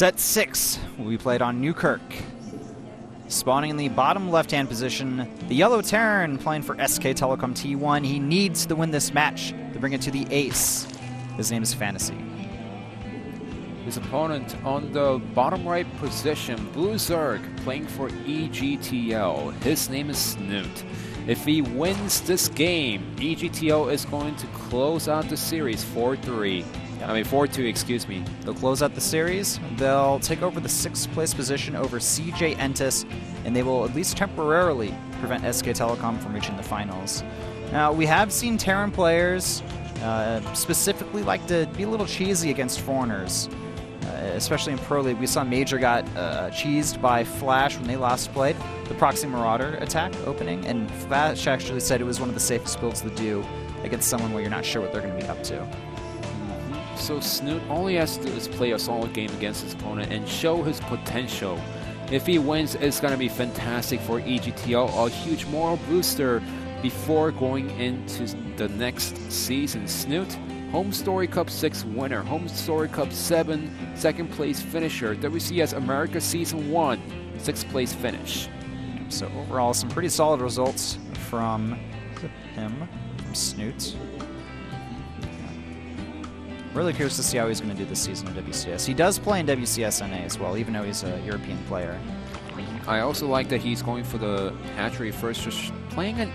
Set 6 will be played on Newkirk. Spawning in the bottom left-hand position, the Yellow Terran playing for SKT1. He needs to win this match to bring it to the ace. His name is Fantasy. His opponent on the bottom right position, Blue Zerg, playing for EGTL. His name is Snute. If he wins this game, EGTL is going to close out the series 4-3. I mean 4-2, excuse me. They'll close out the series. They'll take over the 6th place position over CJ Entis, and they will at least temporarily prevent SK Telecom from reaching the finals. Now, we have seen Terran players specifically like to be a little cheesy against foreigners, especially in Pro League. We saw Major got cheesed by Flash when they last played the Proxy Marauder attack opening, and Flash actually said it was one of the safest builds to do against someone where you're not sure what they're going to be up to. So Snute, all he has to do is play a solid game against his opponent and show his potential. If he wins, it's going to be fantastic for EGTL, a huge moral booster before going into the next season. Snute, Home Story Cup 6 winner, Home Story Cup 7 second place finisher, WCS America Season 1 6th place finish. So overall, some pretty solid results from him, from Snute. Really curious to see how he's going to do this season in WCS. He does play in WCS NA as well, even though he's a European player. I also like that he's going for the hatchery first, just playing a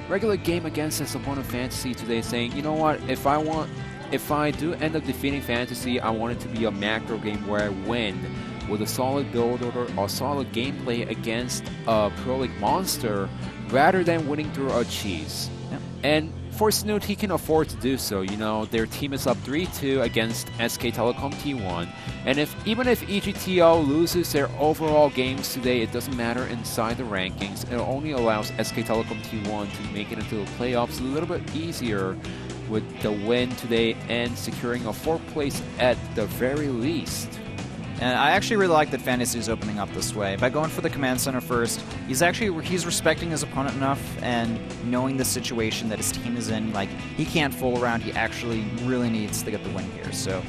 regular game against his opponent Fantasy today, saying, you know what, if I do end up defeating Fantasy, I want it to be a macro game where I win with a solid build order or solid gameplay against a Pro League monster rather than winning through a cheese. Yep. And for Snute, he can afford to do so. You know, their team is up 3-2 against SK Telecom T1, and even if EGTL loses their overall games today, it doesn't matter inside the rankings. It only allows SK Telecom T1 to make it into the playoffs a little bit easier with the win today and securing a 4th place at the very least. And I actually really like that Fantasy is opening up this way. By going for the command center first, he's respecting his opponent enough and knowing the situation that his team is in. Like, he can't fool around. He actually really needs to get the win here. So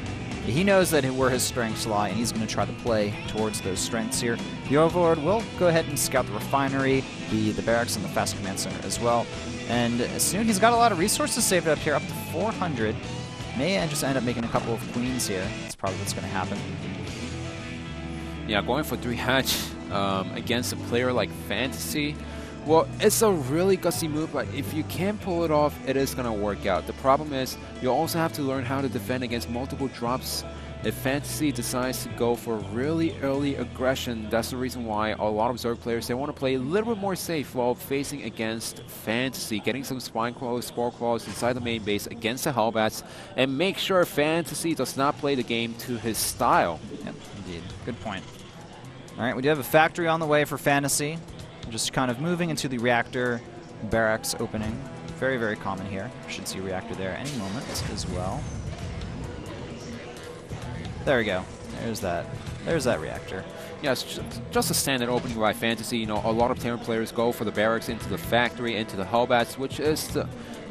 he knows that where his strengths lie, and he's going to try to play towards those strengths here. The Overlord will go ahead and scout the refinery, the barracks, and the fast command center as well. And Snute, he's got a lot of resources saved up here, up to 400. May just end up making a couple of queens here. That's probably what's going to happen. Yeah, going for 3 hatch against a player like Fantasy, well, it's a really gutsy move, but if you can pull it off, it is going to work out. The problem is, you also have to learn how to defend against multiple drops. If Fantasy decides to go for really early aggression, that's the reason why a lot of Zerg players, they want to play a little bit more safe while facing against Fantasy, getting some Spine Claws, Spore Claws inside the main base against the Hellbats, and make sure Fantasy does not play the game to his style. Yep, indeed. Good point. All right, we do have a factory on the way for Fantasy. We're just kind of moving into the reactor barracks opening. Very, very common here. Should see a reactor there any moment as well. There we go. There's that. There's that reactor. Yeah, it's just a standard opening by Fantasy. You know, a lot of Terran players go for the barracks into the factory, into the Hellbats, which is,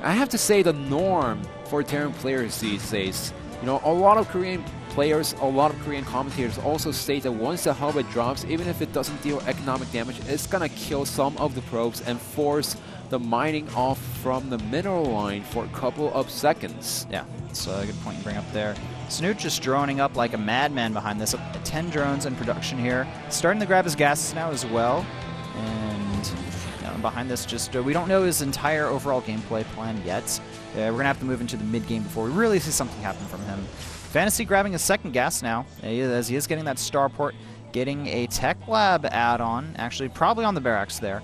I have to say, the norm for Terran players these days. You know, a lot of Korean players, a lot of Korean commentators also state that once the Hellbat drops, even if it doesn't deal economic damage, it's gonna kill some of the probes and force the mining off from the mineral line for a couple of seconds. Yeah, that's a good point you bring up there. Snute just droning up like a madman behind this. 10 drones in production here. Starting to grab his gases now as well. And behind this, just we don't know his entire overall gameplay plan yet. We're going to have to move into the mid-game before we really see something happen from him. Fantasy grabbing a 2nd gas now, as he is getting that starport, getting a tech lab add-on, actually probably on the barracks there.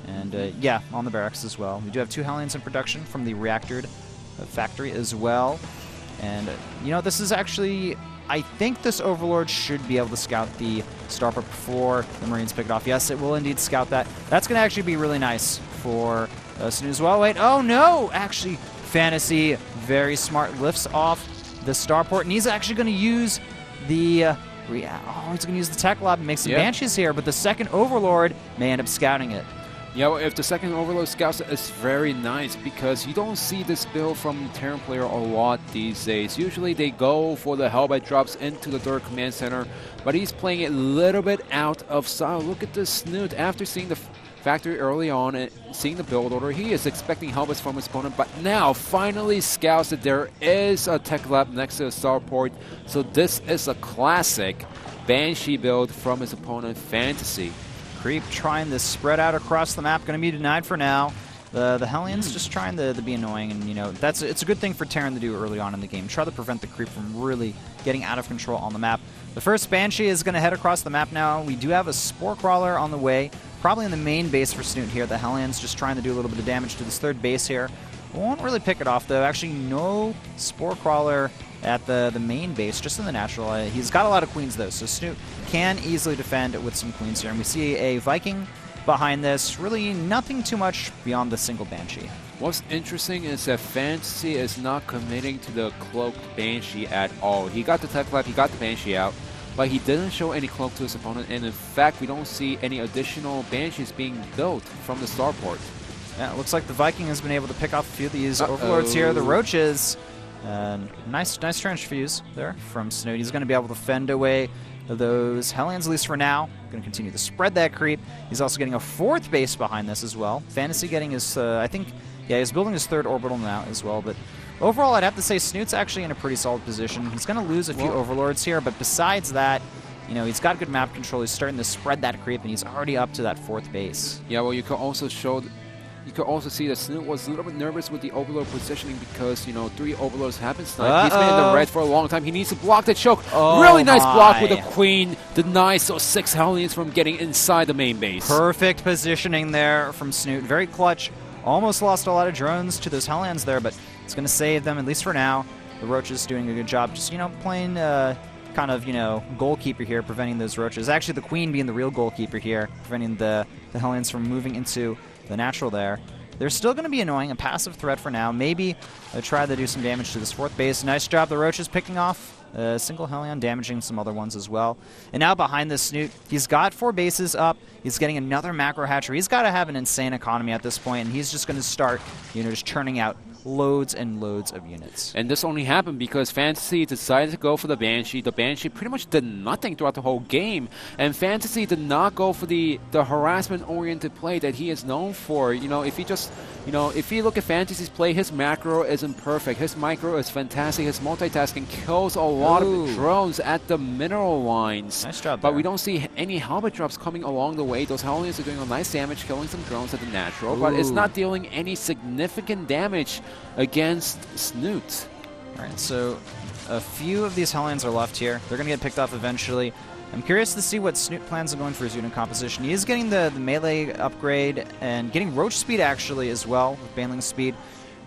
And yeah, on the barracks as well. We do have 2 Hellions in production from the reactor factory as well. And, you know, this is actually, I think this Overlord should be able to scout the starport before the Marines pick it off. Yes, it will indeed scout that. That's going to actually be really nice for Snute as well. Wait, oh no! Actually, Fantasy, very smart, lifts off the starport, and he's actually going to use the he's going to use the tech lab and make some Banshees here, but the 2nd Overlord may end up scouting it. Yeah, well, if the second Overload Scouts is very nice because you don't see this build from the Terran player a lot these days. Usually they go for the Hellbite drops into the third command center, but he's playing it a little bit out of style. Look at this Snute. After seeing the factory early on and seeing the build order, he is expecting Hellbites from his opponent, but now finally scouts that there is a tech lab next to the starport. So this is a classic Banshee build from his opponent, Fantasy. Creep trying to spread out across the map, going to be denied for now. The Hellions just trying to be annoying, and you know it's a good thing for Terran to do early on in the game. Try to prevent the creep from really getting out of control on the map. The first Banshee is going to head across the map now. We do have a Spore Crawler on the way, probably in the main base for Snute here. The Hellions just trying to do a little bit of damage to this third base here. Won't really pick it off though. Actually, no Spore Crawler at the main base, just in the natural. He's got a lot of queens though, so Snute can easily defend with some queens here. And we see a Viking behind this. Really nothing too much beyond the single Banshee. What's interesting is that Fantasy is not committing to the cloaked Banshee at all. He got the tech lab, he got the Banshee out, but he didn't show any cloak to his opponent, and in fact we don't see any additional Banshees being built from the starport. Yeah, it looks like the Viking has been able to pick off a few of these Overlords here. The Roaches, nice transfuse there from Snute. He's going to be able to fend away those Hellions, at least for now. Going to continue to spread that creep. He's also getting a fourth base behind this as well. Fantasy getting his, I think, yeah, he's building his third orbital now as well. But overall, I'd have to say Snute's actually in a pretty solid position. He's going to lose a few Overlords here, but besides that, you know, he's got good map control. He's starting to spread that creep, and he's already up to that fourth base. Yeah, well, you could also see that Snute was a little bit nervous with the Overlord positioning because, you know, 3 Overlords have been sniped. He's been in the red for a long time. He needs to block the choke. Really nice block with the Queen. Denies those 6 Hellions from getting inside the main base. Perfect positioning there from Snute. Very clutch. Almost lost a lot of drones to those Hellions there, but it's going to save them, at least for now. The Roaches doing a good job. Just, you know, playing kind of, you know, goalkeeper here, preventing those Roaches. Actually, the Queen being the real goalkeeper here, preventing the Hellions from moving into the natural there. They're still going to be annoying, a passive threat for now. Maybe try to do some damage to this fourth base. Nice job, the Roaches picking off a single Hellion, damaging some other ones as well. And now behind this Snute, he's got 4 bases up. He's getting another macro hatchery. He's got to have an insane economy at this point, and he's just going to start, you know, just churning out loads and loads of units. And this only happened because Fantasy decided to go for the Banshee. The Banshee pretty much did nothing throughout the whole game, and Fantasy did not go for the harassment-oriented play that he is known for. You know, if you look at Fantasy's play, his macro isn't perfect. His micro is fantastic. His multitasking kills a lot of the drones at the mineral lines. Nice job But there. we don't see any Hellbite drops coming along the way. Those Hellions are doing a nice damage, killing some drones at the natural, but it's not dealing any significant damage against Snute. Alright, so a few of these Hellions are left here. They're going to get picked off eventually. I'm curious to see what Snute plans on going for his unit composition. He is getting the melee upgrade and getting Roach speed actually as well, with Baneling speed.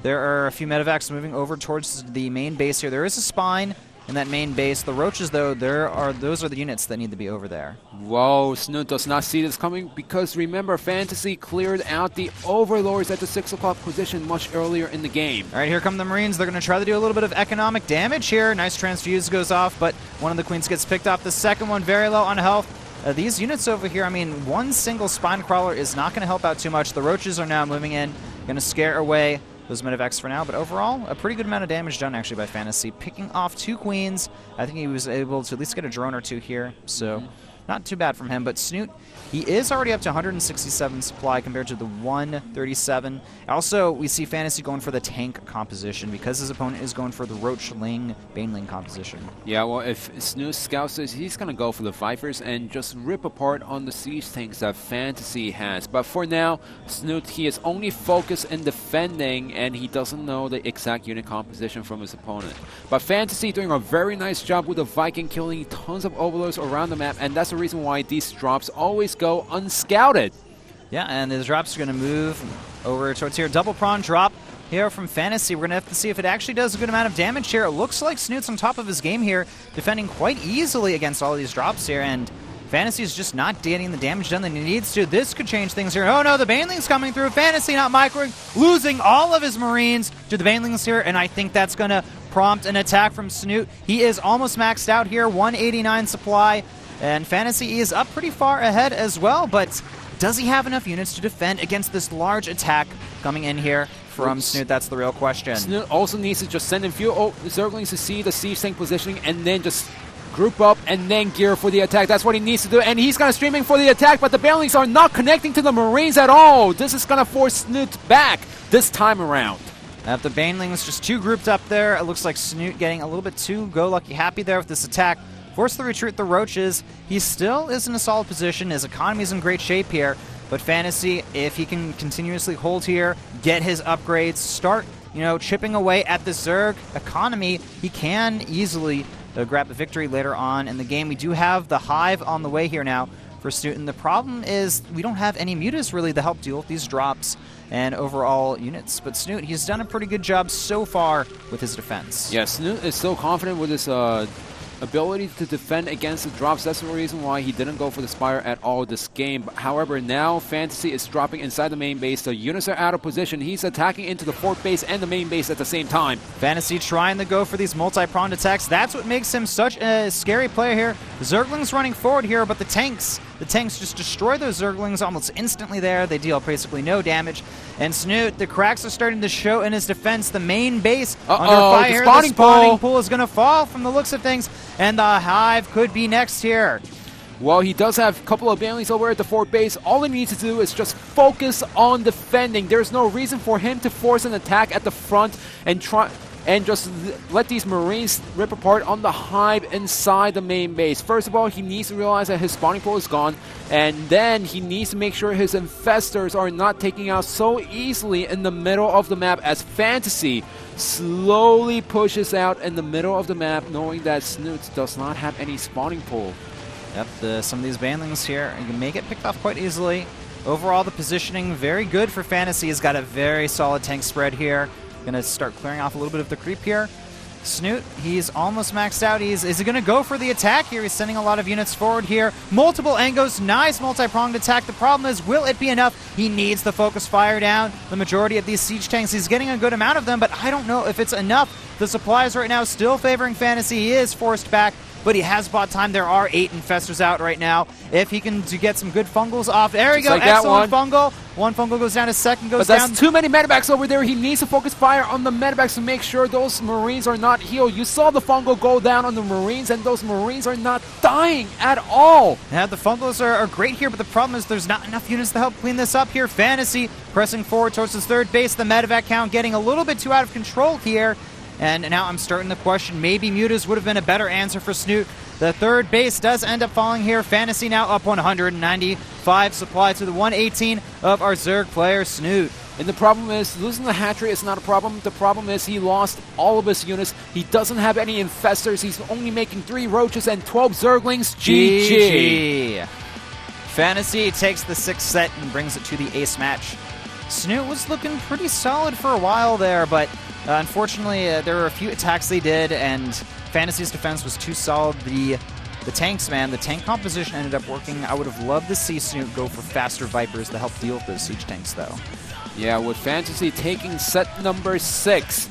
There are a few medevacs moving over towards the main base here. There is a spine in that main base. The Roaches, though, those are the units that need to be over there. Whoa, Snute does not see this coming because remember, Fantasy cleared out the Overlords at the 6 o'clock position much earlier in the game. All right, here come the Marines. They're going to try to do a little bit of economic damage here. Nice transfuse goes off, but one of the Queens gets picked off. The second one very low on health. These units over here, I mean, one single Spine Crawler is not going to help out too much. The Roaches are now moving in, going to scare away those medevacs for now, but overall, a pretty good amount of damage done actually by Fantasy. Picking off 2 Queens. I think he was able to at least get a drone or 2 here, so not too bad from him. But Snute, he is already up to 167 supply compared to the 137. Also, we see Fantasy going for the tank composition because his opponent is going for the Roachling, Baneling composition. Yeah, well, if Snute scouts this, he's going to go for the Vipers and just rip apart on the siege tanks that Fantasy has. But for now, Snute, he is only focused in defending, and he doesn't know the exact unit composition from his opponent. But Fantasy doing a very nice job with the Viking, killing tons of Overlords around the map, and that's the reason why these drops always go unscouted. Yeah, and the drops are going to move over towards here. Double prawn drop here from Fantasy. We're going to have to see if it actually does a good amount of damage here. It looks like Snute's on top of his game here, defending quite easily against all of these drops here, and Fantasy is just not getting the damage done that he needs to. This could change things here. Oh no, the Baneling's coming through. Fantasy not microing, losing all of his Marines to the Banelings here, and I think that's going to prompt an attack from Snute. He is almost maxed out here, 189 supply, and Fantasy is up pretty far ahead as well, but does he have enough units to defend against this large attack coming in here from Snute? That's the real question. Snute also needs to just send in few Zerglings to see the siege tank positioning and then just group up and then gear for the attack. That's what he needs to do, and he's kind of streaming for the attack, but the Banelings are not connecting to the Marines at all. This is going to force Snute back this time around. The Banelings just too grouped up there. It looks like Snute getting a little bit too go-lucky happy there with this attack. Force the retreat the Roaches. He still is in a solid position. His economy is in great shape here, but Fantasy, if he can continuously hold here, get his upgrades, start, chipping away at the Zerg economy, he can easily grab the victory later on in the game. We do have the Hive on the way here now for Snute, and the problem is we don't have any mutas really to help deal with these drops and overall units. But Snute, he's done a pretty good job so far with his defense. Yeah, Snute is so confident with his ability to defend against the drops. That's the reason why he didn't go for the Spire at all this game. However, now Fantasy is dropping inside the main base. The units are out of position. He's attacking into the fort base and the main base at the same time. Fantasy trying to go for these multi-pronged attacks. That's what makes him such a scary player here. The Zerglings running forward here, but the tanks just destroy those Zerglings almost instantly there. They deal basically no damage. And Snute, the cracks are starting to show in his defense. The main base under fire. The spawning pool is going to fall from the looks of things, and the Hive could be next here. Well, he does have a couple of Banelings over at the fort base. All he needs to do is just focus on defending. There's no reason for him to force an attack at the front and just let these Marines rip apart on the Hive inside the main base. First of all, he needs to realize that his spawning pool is gone, and then he needs to make sure his infestors are not taking out so easily in the middle of the map as Fantasy slowly pushes out in the middle of the map, knowing that Snute does not have any spawning pool. Yep, some of these Banelings here, you can make it picked off quite easily. Overall, the positioning very good for Fantasy. He's got a very solid tank spread here. Going to start clearing off a little bit of the creep here. Snute, he's almost maxed out. Is he going to go for the attack here? He's sending a lot of units forward here. Multiple angles, nice multi-pronged attack. The problem is, will it be enough? He needs the focus fire down. The majority of these siege tanks, he's getting a good amount of them, but I don't know if it's enough. The supplies right now still favoring Fantasy. He is forced back, but he has bought time. There are 8 infestors out right now. If he can get some good fungals off. There we go, like excellent fungal. One fungal goes down, a second goes down. But that's too many medevacs over there. He needs to focus fire on the medevacs to make sure those Marines are not healed. You saw the fungal go down on the Marines, and those Marines are not dying at all. Yeah, the fungals are great here, but the problem is there's not enough units to help clean this up here. Fantasy pressing forward towards his third base. The medevac count getting a little bit too out of control here. And now I'm starting to question, maybe mutas would have been a better answer for Snute. The third base does end up falling here. Fantasy now up 195 supply to the 118 of our Zerg player, Snute. And the problem is, losing the hatchery is not a problem. The problem is he lost all of his units. He doesn't have any infestors. He's only making 3 roaches and 12 Zerglings. GG. Fantasy takes the 6th set and brings it to the ace match. Snute was looking pretty solid for a while there, but unfortunately, there were a few attacks they did, and Fantasy's defense was too solid. The tanks, man, the tank composition ended up working. I would have loved to see Snute go for faster Vipers to help deal with those siege tanks, though. Yeah, with Fantasy taking set number 6,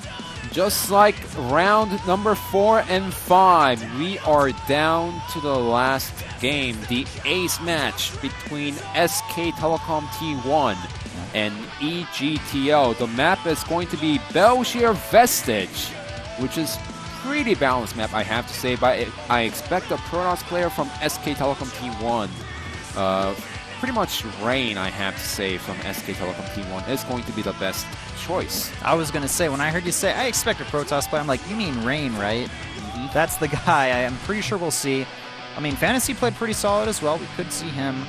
just like round number 4 and 5, we are down to the last game, the ace match between SK Telecom T1 and EGTL. The map is going to be Belgier Vestige, which is pretty balanced map, I have to say, but I expect a Protoss player from SK Telecom T1, pretty much Rain, I have to say, from SK Telecom T1 is going to be the best choice. I was going to say, when I heard you say, I expect a Protoss player, I'm like, you mean Rain, right? That's the guy I'm pretty sure we'll see. I mean, Fantasy played pretty solid as well. We could see him.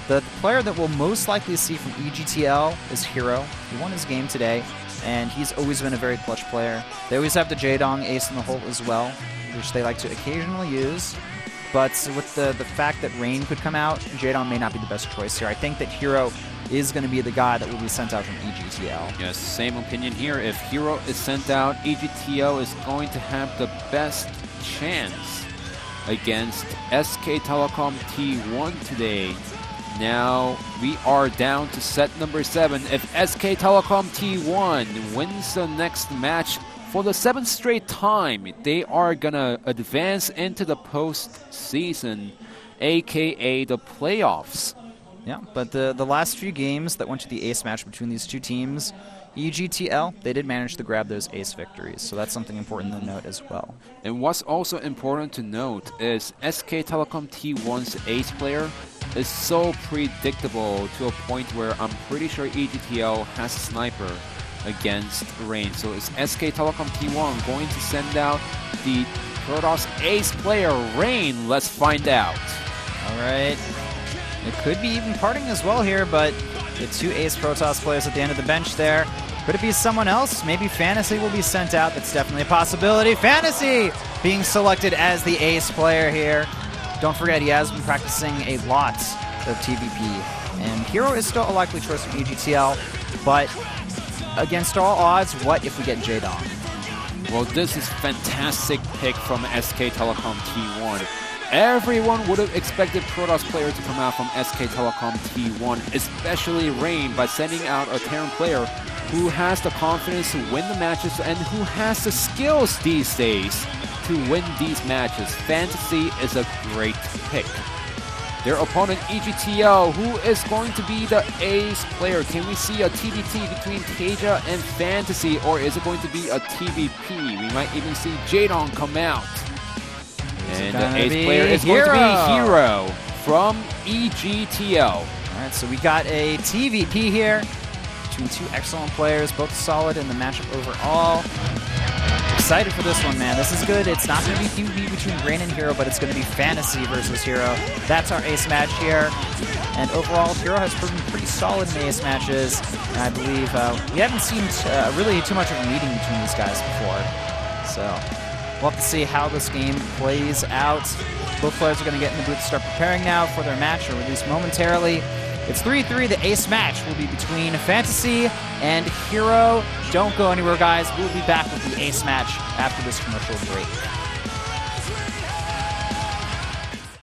The player that we'll most likely see from EGTL is Hero. He won his game today, and he's always been a very clutch player. They always have the Jaedong ace in the hole as well, which they like to occasionally use. But with the fact that Rain could come out, Jaedong may not be the best choice here. I think that Hero is going to be the guy that will be sent out from EGTL. Yes, same opinion here. If Hero is sent out, EGTL is going to have the best chance against SK Telecom T1 today. Now we are down to set number 7. If SK Telecom T1 wins the next match for the 7th straight time, they are gonna advance into the postseason, aka the playoffs. Yeah, but the last few games that went to the ace match between these two teams, EGTL, they did manage to grab those ace victories, so that's something important to note as well. And what's also important to note is SK Telecom T1's ace player is so predictable to a point where I'm pretty sure EGTL has a sniper against Rain. So is SK Telecom T1 going to send out the Protoss ace player Rain? Let's find out. All right. It could be even parting as well here, but the two ace Protoss players at the end of the bench there. Could it be someone else? Maybe Fantasy will be sent out. That's definitely a possibility. Fantasy being selected as the ace player here. Don't forget, he has been practicing a lot of TVP. And Hero is still a likely choice from EGTL, but against all odds, what if we get Jaedong? Well, this is fantastic pick from SK Telecom T1. Everyone would have expected Protoss player to come out from SK Telecom T1, especially Rain, by sending out a Terran player who has the confidence to win the matches and who has the skills these days to win these matches. Fantasy is a great pick. Their opponent, EGTL, who is going to be the ace player. Can we see a TVT between Tasia and Fantasy, or is it going to be a TVP? We might even see Jaedong come out. And the ace player is going to be Hero from EGTL. All right, so we got a TVP here between two excellent players, both solid in the matchup overall. Excited for this one, man. This is good. It's not going to be TVP between Rain and Hero, but it's going to be Fantasy versus Hero. That's our ace match here. And overall, Hero has proven pretty solid in the ace matches. And I believe we haven't seen really too much of a meeting between these guys before. So we'll have to see how this game plays out. Both players are going to get in the booth to start preparing now for their match, or at least momentarily. It's 3-3. The ace match will be between Fantasy and Hero. Don't go anywhere, guys. We'll be back with the ace match after this commercial break.